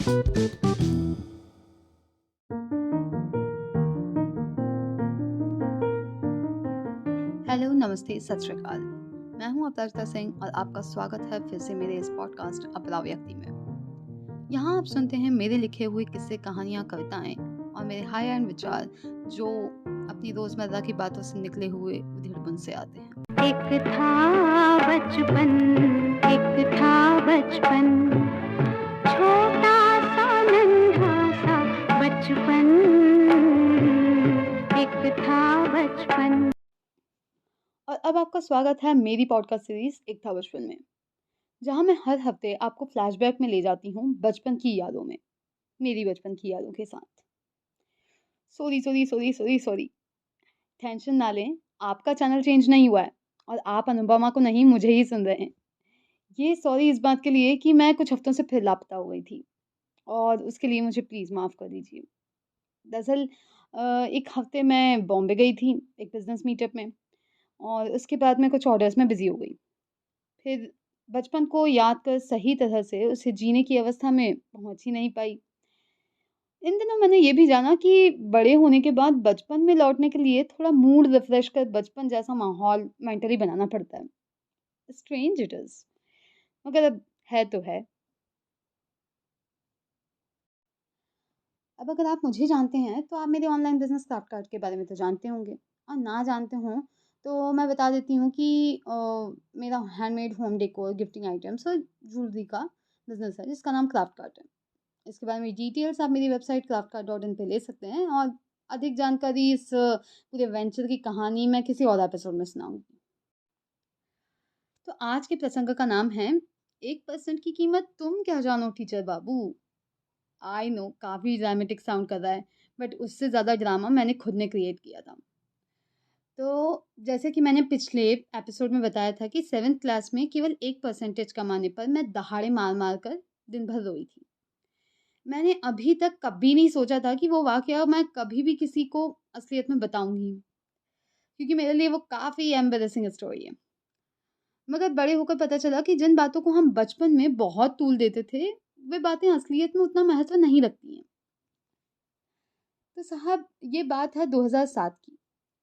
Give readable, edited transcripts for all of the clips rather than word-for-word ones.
Hello, नमस्ते, सत श्री अकाल। मैं हूं अपराजिता सिंह और आपका स्वागत है फिर से मेरे इस पॉडकास्ट अपराव व्यक्ति में। यहाँ आप सुनते हैं मेरे लिखे हुए किस्से, कहानियाँ, कविताएं और मेरे हाई एंड विचार जो अपनी रोजमर्रा की बातों से निकले हुए उधेड़पुन से आते हैं। एक था बचपन, एक था बचपन, छोटा सा नन्हा सा बचपन, एक था बचपन। और अब आपका स्वागत है मेरी पॉडकास्ट सीरीज एक था बचपन में, जहाँ मैं हर हफ्ते आपको फ्लैशबैक में ले जाती हूँ बचपन की यादों में, मेरी बचपन की यादों के साथ। Sorry sorry sorry sorry sorry, tension ना लें, आपका चैनल चेंज नहीं हुआ है और आप अनुपमा को नहीं, मुझे ही सुन रहे हैं। ये सॉरी इस बात के लिए कि मैं कुछ हफ्तों से फिर लापता हो गई थी और उसके लिए मुझे प्लीज़ माफ़ कर दीजिए। दरअसल एक हफ्ते मैं बॉम्बे गई थी एक बिज़नेस मीटअप में और उसके बाद मैं कुछ ऑर्डर्स में बिज़ी हो गई। फिर बचपन को याद कर सही तरह से उसे जीने की अवस्था में पहुँच ही नहीं पाई। इन दिनों मैंने ये भी जाना कि बड़े होने के बाद बचपन में लौटने के लिए थोड़ा मूड रिफ्रेश कर बचपन जैसा माहौल मेंटली बनाना पड़ता है। स्ट्रेंज इट इज़, मगर अब है तो है। अब अगर आप मुझे जानते हैं तो आप मेरे ऑनलाइन बिजनेस क्राफ्ट कार्ट के बारे में तो जानते होंगे, और ना जानते हों तो मैं बता देती हूँ कि मेरा handmade home decor, gifting items और ज्वेलरी का बिजनेस है जिसका नाम क्राफ्ट कार्ट है। इसके बारे में डिटेल्स आप मेरी वेबसाइट craftcart.in पे ले सकते हैं, और अधिक जानकारी इस पूरे वेंचर की कहानी मैं किसी और एपिसोड में सुनाऊंगी। तो आज के प्रसंग का नाम है 1% की कीमत तुम क्या जानो टीचर बाबू। आई नो काफ़ी ड्रामेटिक साउंड कर रहा है, बट उससे ज़्यादा ड्रामा मैंने खुद ने क्रिएट किया था। तो जैसे कि मैंने पिछले एपिसोड में बताया था कि 7th क्लास में केवल 1% कमाने पर मैं दहाड़े मार मार कर दिन भर रोई थी। मैंने अभी तक कभी नहीं सोचा था कि वो वाक़या मैं कभी भी किसी को असलियत में बताऊँगी, क्योंकि मेरे लिए वो काफ़ी एम्बैरेसिंग स्टोरी है। मगर बड़े होकर पता चला कि जिन बातों को हम बचपन में बहुत तूल देते थे, वे बातें असलियत में उतना महत्व नहीं रखती हैं। तो साहब, ये बात है 2007 की,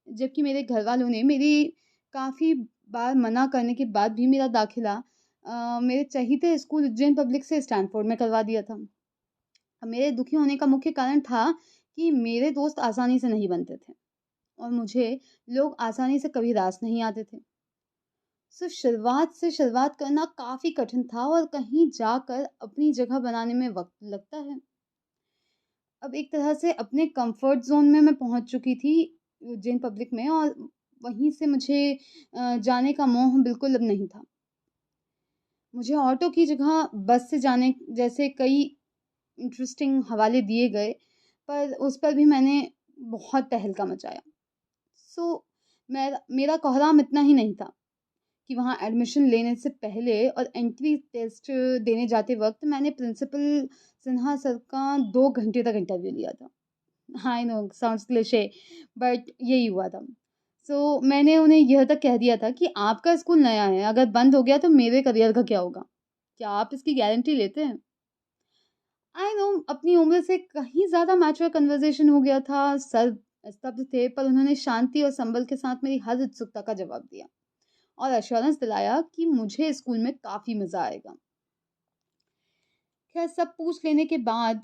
जबकि मेरे घर वालों ने मेरी काफ़ी बार मना करने के बाद भी मेरा दाखिला मेरे चहीते स्कूल उज्जैन पब्लिक से स्टैनफोर्ड में करवा दिया था। अब मेरे दुखी होने का मुख्य कारण था कि मेरे दोस्त आसानी से नहीं बनते थे और मुझे लोग आसानी से कभी रास नहीं आते थे। सो शुरुआत से शुरुआत करना काफ़ी कठिन था और कहीं जाकर अपनी जगह बनाने में वक्त लगता है। अब एक तरह से अपने कंफर्ट ज़ोन में मैं पहुंच चुकी थी उज्जैन पब्लिक में, और वहीं से मुझे जाने का मोह बिल्कुल अब नहीं था। मुझे ऑटो की जगह बस से जाने जैसे कई इंटरेस्टिंग हवाले दिए गए, पर उस पर भी मैंने बहुत तहलका मचाया। सो मेरा कोहराम इतना ही नहीं था कि वहाँ एडमिशन लेने से पहले और एंट्री टेस्ट देने जाते वक्त मैंने प्रिंसिपल सिन्हा सर का 2 घंटे तक इंटरव्यू लिया था। I know sounds cliché, but यही हुआ था। सो मैंने उन्हें यह तक कह दिया था कि आपका स्कूल नया है, अगर बंद हो गया तो मेरे करियर का क्या होगा? क्या आप इसकी गारंटी लेते हैं? आई नो अपनी उम्र से कहीं ज़्यादा मैच्योर कन्वर्सेशन हो गया था। सर स्तब्ध थे, पर उन्होंने शांति और संभल के साथ मेरी हर उत्सुकता का जवाब दिया और एश्योरेंस दिलाया कि मुझे स्कूल में काफ़ी मज़ा आएगा। खैर, सब पूछ लेने के बाद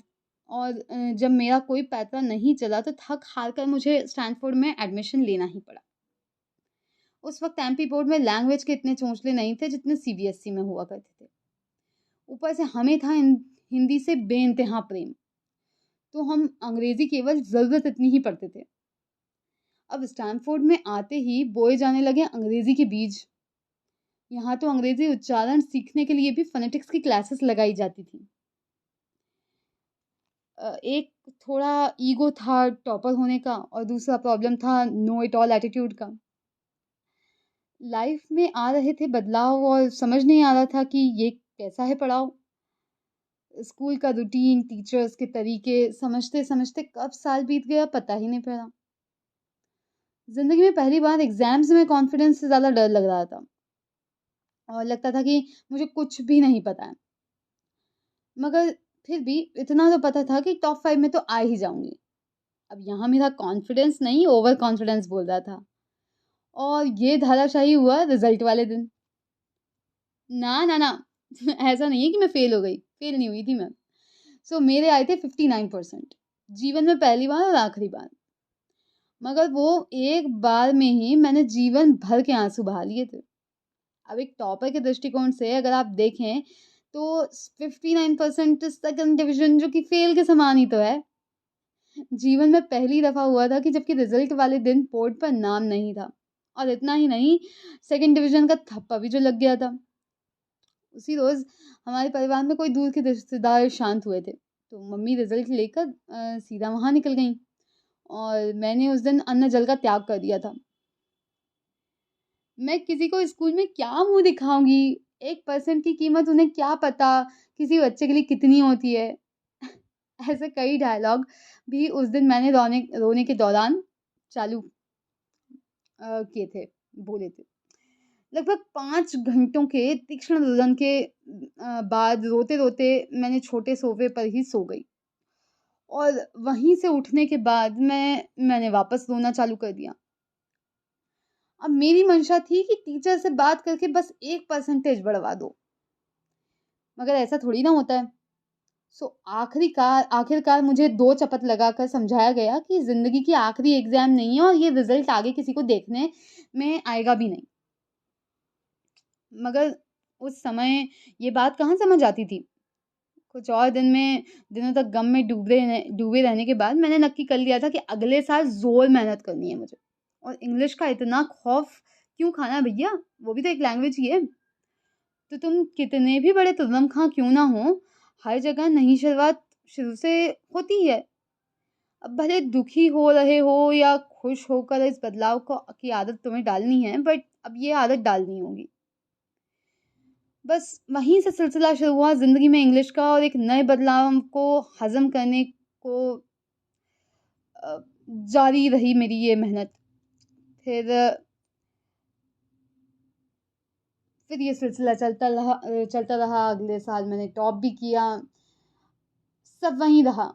और जब मेरा कोई पैसा नहीं चला तो थक हार कर मुझे स्टैनफोर्ड में एडमिशन लेना ही पड़ा। उस वक्त एमपी बोर्ड में लैंग्वेज के इतने चोंचले नहीं थे जितने सीबीएसई में हुआ करते थे। ऊपर से हमें था हिंदी से बेइंतहा प्रेम, तो हम अंग्रेजी केवल ज़रूरत इतनी ही पढ़ते थे। अब स्टैनफोर्ड में आते ही बोए जाने लगे अंग्रेजी के बीज। यहाँ तो अंग्रेजी उच्चारण सीखने के लिए भी फोनेटिक्स की क्लासेस लगाई जाती थी। एक थोड़ा ईगो था टॉपर होने का, और दूसरा प्रॉब्लम था नो इट ऑल एटीट्यूड का। लाइफ में आ रहे थे बदलाव और समझ नहीं आ रहा था कि ये कैसा है पढ़ाओ। स्कूल का रूटीन, टीचर्स के तरीके समझते समझते कब साल बीत गया पता ही नहीं पड़ा। जिंदगी में पहली बार एग्जाम्स में कॉन्फिडेंस से ज़्यादा डर लग रहा था और लगता था कि मुझे कुछ भी नहीं पता है। मगर फिर भी इतना तो पता था कि टॉप 5 में तो आ ही जाऊँगी। अब यहाँ मेरा कॉन्फिडेंस नहीं, ओवर कॉन्फिडेंस बोल रहा था। और ये धाराशाही हुआ रिज़ल्ट वाले दिन। ना, ना, ना ऐसा नहीं है कि मैं फ़ेल हो गई, फ़ेल नहीं हुई थी मैं। मेरे आए थे 59%, जीवन में पहली बार और आखिरी बार। मगर वो एक बार में ही मैंने जीवन भर के आँसू बहा लिए थे। अब एक टॉपर के दृष्टिकोण से अगर आप देखें तो 59% सेकंड डिवीज़न जो कि फ़ेल के समान ही तो है। जीवन में पहली दफ़ा हुआ था कि जबकि रिज़ल्ट वाले दिन बोर्ड पर नाम नहीं था। और इतना ही नहीं, सेकंड डिवीज़न का थप्पा भी जो लग गया था। उसी रोज़ हमारे परिवार में कोई दूर के रिश्तेदार शांत हुए थे। तो मम्मी रिज़ल्ट लेकर सीधा वहाँ निकल गईं और मैंने उस दिन अन्न जल का त्याग कर दिया था। मैं किसी को स्कूल में क्या मुँह दिखाऊँगी? 1% की कीमत उन्हें क्या पता किसी बच्चे के लिए कितनी होती है? ऐसे कई डायलॉग भी उस दिन मैंने रोने रोने के दौरान चालू किए थे, बोले थे। लगभग 5 घंटों के तीक्ष्ण रुदन के बाद रोते-रोते मैंने छोटे सोफ़े पर ही सो गई। और वहीं से उठने के बाद मैंने वापस रोना चालू कर दिया। अब मेरी मंशा थी कि टीचर से बात करके बस 1 परसेंटेज बढ़वा दो, मगर ऐसा थोड़ी ना होता है। आखिरकार मुझे 2 चपत लगाकर समझाया गया कि ज़िंदगी की आखिरी एग्ज़ाम नहीं है और ये रिज़ल्ट आगे किसी को देखने में आएगा भी नहीं। मगर उस समय ये बात कहाँ समझ आती थी। कुछ और दिनों तक गम में डूबे रहने के बाद मैंने नक्की कर लिया था कि अगले साल ज़ोर मेहनत करनी है मुझे। और इंग्लिश का इतना खौफ़ क्यों खाना है भैया? वो भी तो एक लैंग्वेज ही है। तो तुम कितने भी बड़े तुज़म खां क्यों ना हो, हर जगह नई शुरुआत शुरू से होती है। अब भले दुखी हो रहे हो या खुश होकर इस बदलाव को की आदत तुम्हें डालनी है, बट अब ये आदत डालनी होगी। बस वहीं से सिलसिला शुरू हुआ ज़िंदगी में इंग्लिश का और एक नए बदलाव को हज़म करने को अ, जारी रही मेरी ये मेहनत। फिर फिर ये सिलसिला चलता रहा। अगले साल मैंने टॉप भी किया, सब वहीं रहा।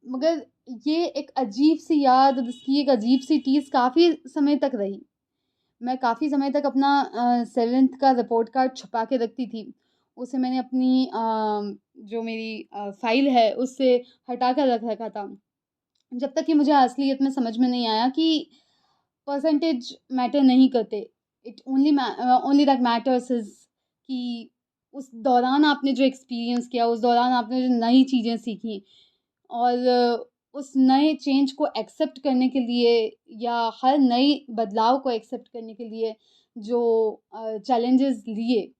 मगर ये एक अजीब-सी याद और उसकी एक अजीब-सी टीस काफ़ी समय तक रही। मैं काफ़ी समय तक अपना 7th का रिपोर्ट कार्ड छुपा के रखती थी। उसे मैंने अपनी जो मेरी फ़ाइल है उससे हटा कर रख रखा था। जब तक कि मुझे असलियत में समझ में नहीं आया कि परसेंटेज मैटर नहीं करते। It only that matters is कि उस दौरान आपने जो एक्सपीरियंस किया, उस दौरान आपने जो नई चीज़ें सीखी और उस नए चेंज को एक्सेप्ट करने के लिए या हर नई बदलाव को एक्सेप्ट करने के लिए जो चैलेंजेस लिए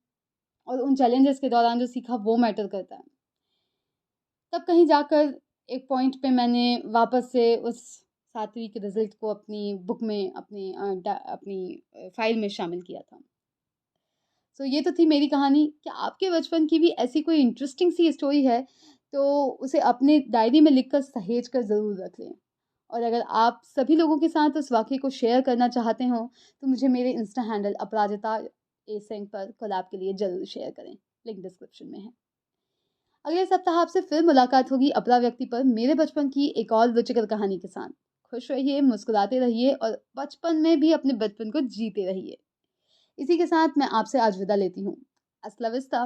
और उन चैलेंजेस के दौरान जो सीखा वो मैटर करता है। तब कहीं जाकर एक पॉइंट पे मैंने वापस से उस 7वीं के रिज़ल्ट को अपनी बुक में अपनी फ़ाइल में शामिल किया था। ये तो थी मेरी कहानी। क्या आपके बचपन की भी ऐसी कोई इंटरेस्टिंग सी स्टोरी है तो उसे अपने डायरी में लिखकर सहेज कर ज़रूर रख लें। और अगर आप सभी लोगों के साथ उस वाक़ये को शेयर करना चाहते हो तो मुझे मेरे इंस्टा हैंडल अपराजिता एसेंग पर कोलैब के लिए ज़रूर शेयर करें। लिंक डिस्क्रिप्शन में है। अगले सप्ताह आपसे फिर मुलाकात होगी अपरा व्यक्ति पर मेरे बचपन की एक और रुचिकर कहानी के साथ। खुश रहिए, मुस्कुराते रहिए और बचपन में भी अपने बचपन को जीते रहिए। इसी के साथ मैं आपसे आज विदा लेती हूँ। अस्ला विस्ता।